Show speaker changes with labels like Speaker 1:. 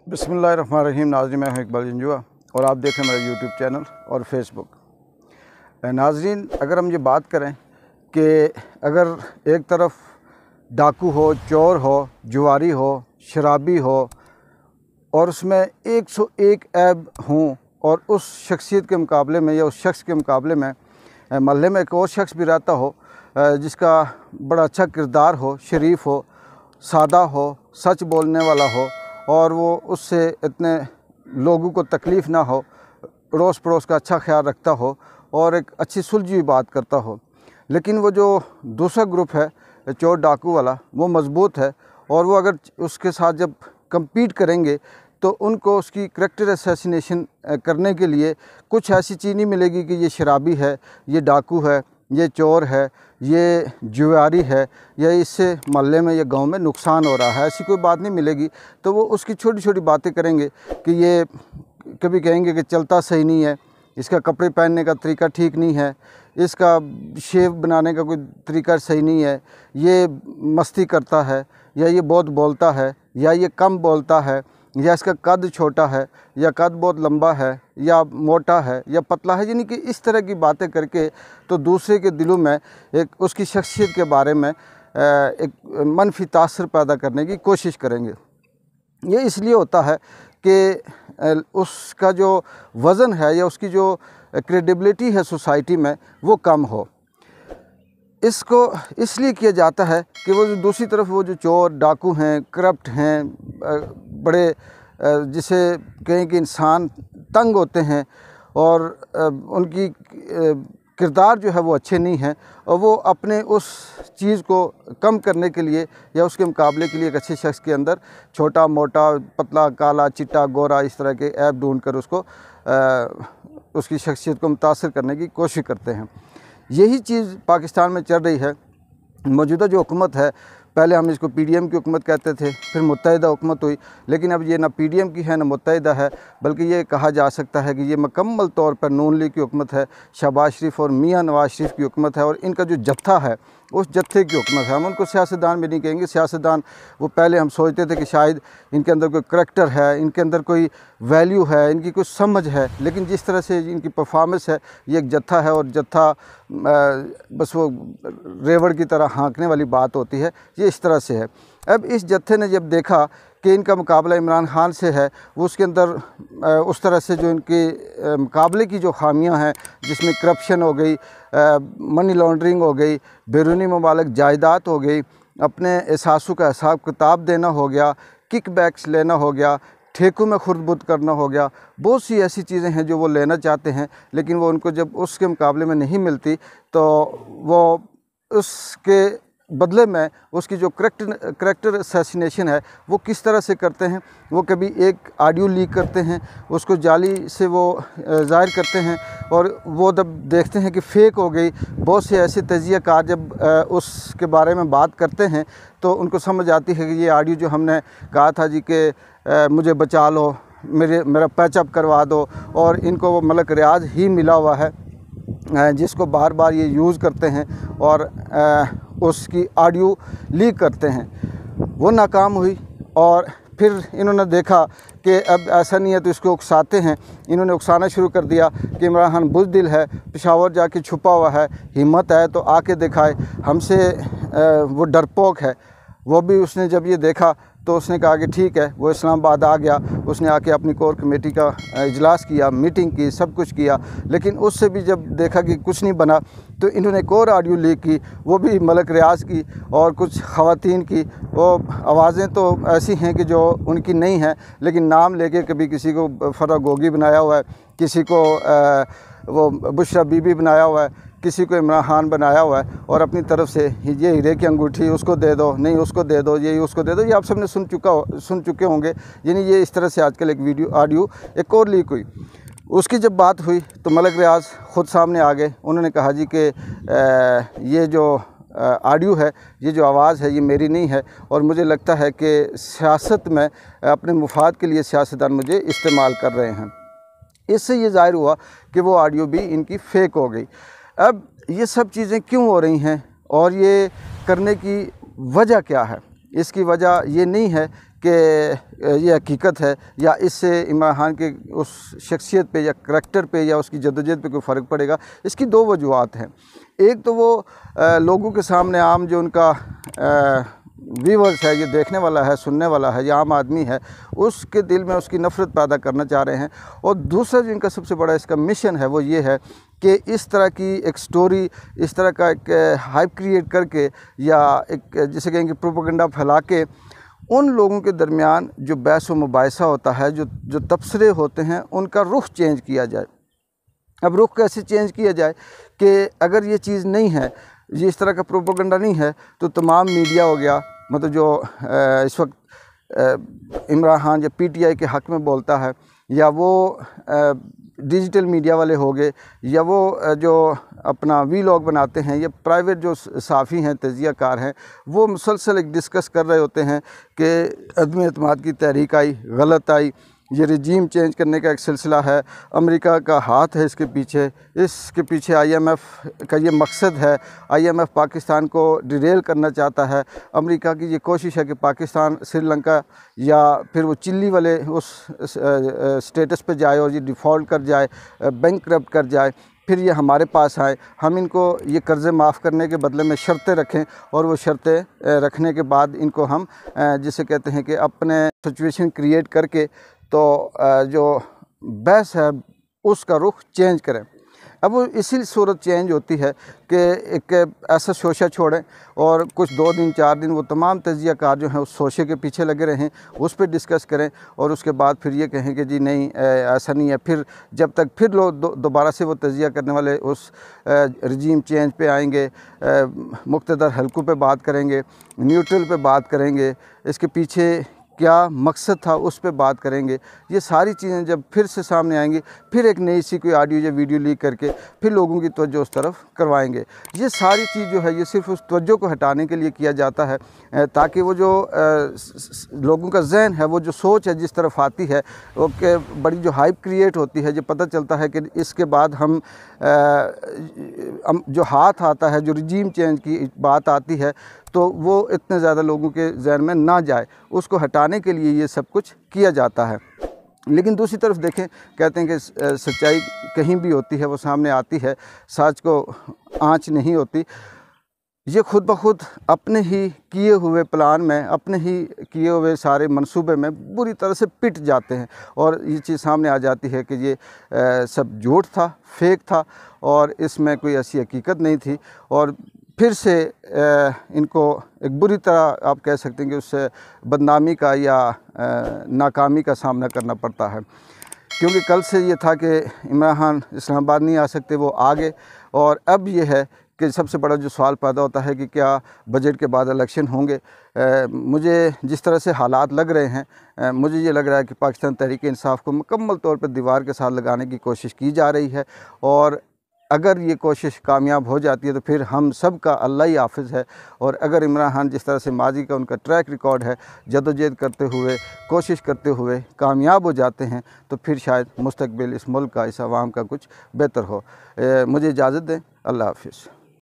Speaker 1: बिस्मिल्लाहिर्रहमानिर्रहीम। नाज़रीन, मैं हूं इकबाल जंजुआ और आप देख रहे हैं मेरा यूट्यूब चैनल और फेसबुक। नाज़रीन, अगर हम ये बात करें कि अगर एक तरफ डाकू हो, चोर हो, जुआरी हो, शराबी हो और उसमें 101 ऐब हों और उस शख्सियत के मुकाबले में या उस शख्स के मुकाबले में महल्ले में एक और शख्स भी रहता हो जिसका बड़ा अच्छा किरदार हो, शरीफ हो, सादा हो, सच बोलने वाला हो और वो उससे इतने लोगों को तकलीफ़ ना हो, अड़ोस पड़ोस का अच्छा ख्याल रखता हो और एक अच्छी सुलझी हुई बात करता हो। लेकिन वो जो दूसरा ग्रुप है चोर डाकू वाला, वो मज़बूत है और वो अगर उसके साथ जब कम्पीट करेंगे तो उनको उसकी करैक्टर असैसिनेशन करने के लिए कुछ ऐसी चीज़ नहीं मिलेगी कि ये शराबी है, ये डाकू है, ये चोर है, ये जुआरी है या इससे मोहल्ले में या गांव में नुकसान हो रहा है, ऐसी कोई बात नहीं मिलेगी। तो वो उसकी छोटी छोटी बातें करेंगे कि ये कभी कहेंगे कि चलता सही नहीं है, इसका कपड़े पहनने का तरीका ठीक नहीं है, इसका शेव बनाने का कोई तरीका सही नहीं है, ये मस्ती करता है या ये बहुत बोलता है या ये कम बोलता है या इसका कद छोटा है या कद बहुत लंबा है या मोटा है या पतला है। यानी कि इस तरह की बातें करके तो दूसरे के दिलों में एक उसकी शख्सियत के बारे में एक मनफी तासर पैदा करने की कोशिश करेंगे। ये इसलिए होता है कि उसका जो वज़न है या उसकी जो क्रेडिबिलिटी है सोसाइटी में वो कम हो। इसको इसलिए किया जाता है कि वो जो दूसरी तरफ वो जो चोर डाकू हैं, करप्ट हैं, बड़े जिसे कहें कि इंसान तंग होते हैं और उनकी किरदार जो है वो अच्छे नहीं हैं और वो अपने उस चीज़ को कम करने के लिए या उसके मुकाबले के लिए एक अच्छे शख्स के अंदर छोटा मोटा, पतला, काला, चिट्टा, गोरा इस तरह के ऐप ढूंढ कर उसको उसकी शख्सियत को मुतासर करने की कोशिश करते हैं। यही चीज़ पाकिस्तान में चल रही है। मौजूदा जो हुकूमत है, पहले हम इसको पीडीएम की हुकूमत कहते थे, फिर मुत्तहिदा हुकूमत हुई, लेकिन अब ये ना पीडीएम की है ना मुत्तहिदा है, बल्कि ये कहा जा सकता है कि ये मुकम्मल तौर पर नून लीग की हुकूमत है, शहबाज शरीफ और मियां नवाज शरीफ की हुकूमत है और इनका जो जत्था है उस जत्थे की हुकूमत है। हम उनको सियासतदान भी नहीं कहेंगे। सियासतदान वो पहले हम सोचते थे कि शायद इनके अंदर कोई करैक्टर है, इनके अंदर कोई वैल्यू है, इनकी कोई समझ है, लेकिन जिस तरह से इनकी परफॉर्मेंस है ये एक जत्था है और जत्था बस वो रेवड़ की तरह हाँकने वाली बात होती है, ये इस तरह से है। अब इस जत्थे ने जब देखा कि इनका मुकाबला इमरान खान से है, वो उसके अंदर उस तरह से जो इनके मुकाबले की जो खामियां हैं जिसमें करप्शन हो गई, मनी लॉन्ड्रिंग हो गई, बैरूनी ममालिक जायदाद हो गई, अपने एहसासों का हिसाब किताब देना हो गया, किक बैक्स लेना हो गया, ठेकों में खुर्द-बुर्द करना हो गया, बहुत सी ऐसी चीज़ें हैं जो वो लेना चाहते हैं लेकिन वो उनको जब उसके मुकाबले में नहीं मिलती तो वो उसके बदले में उसकी जो करैक्टर असैसिनेशन है वो किस तरह से करते हैं। वो कभी एक ऑडियो लीक करते हैं, उसको जाली से वो ज़ाहिर करते हैं और वो जब देखते हैं कि फ़ेक हो गई, बहुत से ऐसे तजियाकार जब उसके बारे में बात करते हैं तो उनको समझ आती है कि ये ऑडियो जो हमने कहा था जी कि मुझे बचा लो, मेरा पैचअप करवा दो, और इनको वो मलक रियाज ही मिला हुआ है जिसको बार बार ये यूज़ करते हैं और उसकी ऑडियो लीक करते हैं। वो नाकाम हुई और फिर इन्होंने देखा कि अब ऐसा नहीं है तो इसको उकसाते हैं। इन्होंने उकसाना शुरू कर दिया कि इमरान खान बुज़दिल है, पेशावर जाके छुपा हुआ है, हिम्मत है तो आके दिखाए, हमसे वो डरपोक है। वो भी उसने जब ये देखा तो उसने कहा कि ठीक है, वो इस्लामाबाद आ गया, उसने आके अपनी कोर कमेटी का इजलास किया, मीटिंग की, सब कुछ किया, लेकिन उससे भी जब देखा कि कुछ नहीं बना तो इन्होंने एक और ऑडियो लीक की, वो भी मलक रियाज की और कुछ ख़वातीन की। वो आवाज़ें तो ऐसी हैं कि जो उनकी नहीं हैं, लेकिन नाम लेके कभी किसी को फरा गोगी बनाया हुआ है, किसी को वो बुशरा बीबी बनाया हुआ है, किसी को इमरान खान बनाया हुआ है और अपनी तरफ से ये हीरे की अंगूठी उसको दे दो, नहीं उसको दे दो, ये उसको दे दो। ये आप सबने सुन चुके होंगे। यानी ये इस तरह से आजकल एक ऑडियो एक और लीक हुई। उसकी जब बात हुई तो मलक रियाज ख़ुद सामने आ गए। उन्होंने कहा जी कि ये जो ऑडियो है, ये जो आवाज़ है, ये मेरी नहीं है और मुझे लगता है कि सियासत में अपने मुफाद के लिए सियासतदान मुझे इस्तेमाल कर रहे हैं। इससे ये ज़ाहिर हुआ कि वो ऑडियो भी इनकी फ़ेक हो गई। अब ये सब चीज़ें क्यों हो रही हैं और ये करने की वजह क्या है? इसकी वजह ये नहीं है कि ये हकीकत है या इससे इमरान खान के उस शख्सियत पे या करैक्टर पे या उसकी जद्दोजहद पे कोई फ़र्क पड़ेगा। इसकी दो वजूहत हैं। एक तो वो लोगों के सामने आम जो उनका व्यूवर्स है, ये देखने वाला है, सुनने वाला है, या आम आदमी है, उसके दिल में उसकी नफ़रत पैदा करना चाह रहे हैं। और दूसरा जो इनका सबसे बड़ा इसका मिशन है वो ये है कि इस तरह की एक स्टोरी, इस तरह का एक हाइप क्रिएट करके या एक जिसे कहेंगे प्रोपेगेंडा फैला के उन लोगों के दरमियान जो बहस व मुबाहिसा होता है, जो तबसरे होते हैं, उनका रुख चेंज किया जाए। अब रुख कैसे चेंज किया जाए कि अगर ये चीज़ नहीं है, ये इस तरह का प्रोपेगेंडा नहीं है, तो तमाम मीडिया हो गया, मतलब जो इस वक्त इमरान खान या पीटीआई के हक़ में बोलता है, या वो डिजिटल मीडिया वाले हो गए, या वो जो अपना वीलॉग बनाते हैं, या प्राइवेट जो साफ़ी हैं, तजियाकार हैं, वो मुसलसल एक डिस्कस कर रहे होते हैं कि अदम एतमाद की तहरीक आई, गलत आई, ये रजीम चेंज करने का एक सिलसिला है, अमेरिका का हाथ है इसके पीछे IMF का ये मकसद है, IMF पाकिस्तान को डिरेल करना चाहता है, अमेरिका की ये कोशिश है कि पाकिस्तान श्रीलंका या फिर वो चिल्ली वाले उस स्टेटस पे जाए और ये डिफ़ॉल्ट कर जाए, बैंकक्रप्ट कर जाए, फिर ये हमारे पास आए, हम इनको ये कर्ज़े माफ़ करने के बदले में शर्तें रखें, और वो शर्तें रखने के बाद इनको हम जिसे कहते हैं कि अपने सिचुएशन क्रिएट करके तो जो बहस है उसका रुख चेंज करें। अब वो इसी सूरत चेंज होती है कि एक ऐसा शोशा छोड़ें और कुछ 2 दिन 4 दिन वो तमाम तजियाकार जो हैं उस शोशे के पीछे लगे रहें, उस पर डिस्कस करें, और उसके बाद फिर ये कहें कि जी नहीं ऐसा नहीं है। फिर जब तक फिर लोग दोबारा से वो तजिया करने वाले उस रजीम चेंज पे आएंगे, मुक़्तदर हलकों पे बात करेंगे, न्यूट्रल पे बात करेंगे, इसके पीछे क्या मकसद था उस पे बात करेंगे। ये सारी चीज़ें जब फिर से सामने आएंगी, फिर एक नई सी कोई ऑडियो या वीडियो लीक करके फिर लोगों की तवज्जो उस तरफ करवाएंगे। ये सारी चीज़ जो है ये सिर्फ उस तवज्जो को हटाने के लिए किया जाता है, ताकि वो जो लोगों का जहन है, वो जो सोच है जिस तरफ आती है, वो कि बड़ी जो हाइप क्रिएट होती है, जो पता चलता है कि इसके बाद हम जो हाथ आता है, जो रजीम चेंज की बात आती है, तो वो इतने ज़्यादा लोगों के जहन में ना जाए, उसको हटाने के लिए ये सब कुछ किया जाता है। लेकिन दूसरी तरफ देखें, कहते हैं कि सच्चाई कहीं भी होती है, वो सामने आती है, सच को आँच नहीं होती। ये खुद ब खुद अपने ही किए हुए प्लान में, अपने ही किए हुए सारे मंसूबे में बुरी तरह से पिट जाते हैं, और ये चीज़ सामने आ जाती है कि ये सब झूठ था, फेक था, और इसमें कोई ऐसी हकीकत नहीं थी, और फिर से इनको एक बुरी तरह आप कह सकते हैं कि उससे बदनामी का या नाकामी का सामना करना पड़ता है। क्योंकि कल से ये था कि इमरान खान इस्लामाबाद नहीं आ सकते, वो आ गए, और अब ये है कि सबसे बड़ा जो सवाल पैदा होता है कि क्या बजट के बाद इलेक्शन होंगे। मुझे जिस तरह से हालात लग रहे हैं, मुझे ये लग रहा है कि पाकिस्तान तहरीक-ए-इंसाफ को मुकम्मल तौर पर दीवार के साथ लगाने की कोशिश की जा रही है, और अगर ये कोशिश कामयाब हो जाती है तो फिर हम सब का अल्लाह ही हाफ़िज़ है। और अगर इमरान खान जिस तरह से माजी का उनका ट्रैक रिकॉर्ड है, जदोजहद करते हुए, कोशिश करते हुए कामयाब हो जाते हैं, तो फिर शायद मुस्तकबिल इस मुल्क का, इस आवाम का कुछ बेहतर हो। मुझे इजाज़त दें। अल्लाह हाफ़िज़।